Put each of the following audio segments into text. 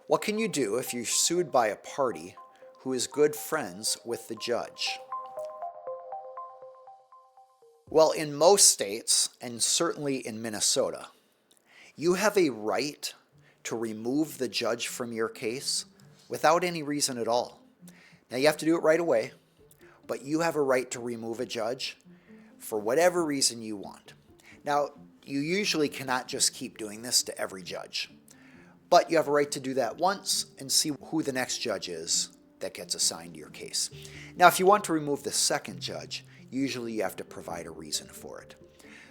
What can you do if you're sued by a party who is good friends with the judge? Well, in most states, and certainly in Minnesota, you have a right to remove the judge from your case without any reason at all. Now, you have to do it right away, but you have a right to remove a judge for whatever reason you want. Now, you usually cannot just keep doing this to every judge, but you have a right to do that once and see who the next judge is that gets assigned to your case. Now, if you want to remove the second judge, usually you have to provide a reason for it.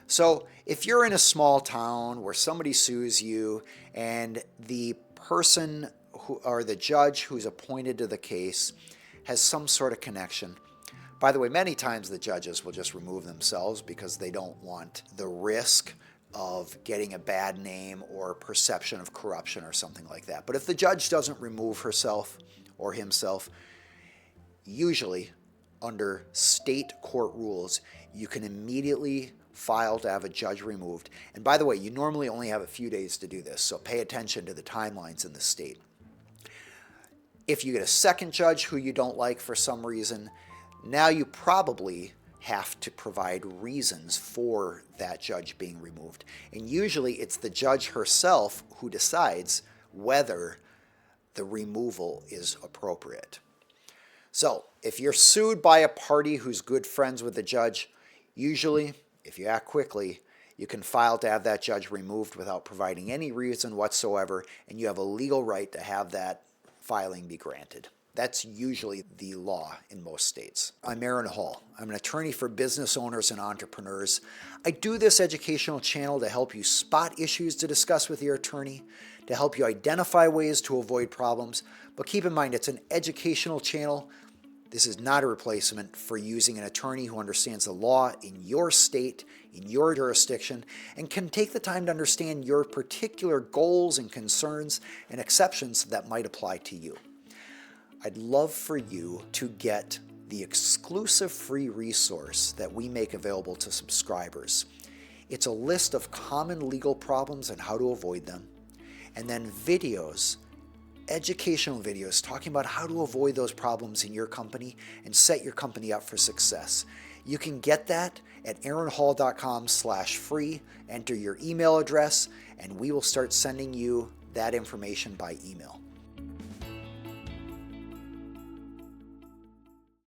So if you're in a small town where somebody sues you and the person or the judge who's appointed to the case has some sort of connection. By the way, many times the judges will just remove themselves because they don't want the risk of getting a bad name or perception of corruption or something like that. But if the judge doesn't remove herself or himself, usually under state court rules, you can immediately file to have a judge removed. And by the way, you normally only have a few days to do this, so pay attention to the timelines in the state. If you get a second judge who you don't like for some reason, now you probably have to provide reasons for that judge being removed. And usually it's the judge herself who decides whether the removal is appropriate. So if you're sued by a party who's good friends with the judge, usually, if you act quickly, you can file to have that judge removed without providing any reason whatsoever, and you have a legal right to have that filing be granted. That's usually the law in most states. I'm Aaron Hall. I'm an attorney for business owners and entrepreneurs. I do this educational channel to help you spot issues to discuss with your attorney, to help you identify ways to avoid problems. But keep in mind, it's an educational channel. This is not a replacement for using an attorney who understands the law in your state, in your jurisdiction, and can take the time to understand your particular goals and concerns and exceptions that might apply to you. I'd love for you to get the exclusive free resource that we make available to subscribers. It's a list of common legal problems and how to avoid them, and then videos, educational videos talking about how to avoid those problems in your company and set your company up for success. You can get that at aaronhall.com/free. Enter your email address, and we will start sending you that information by email.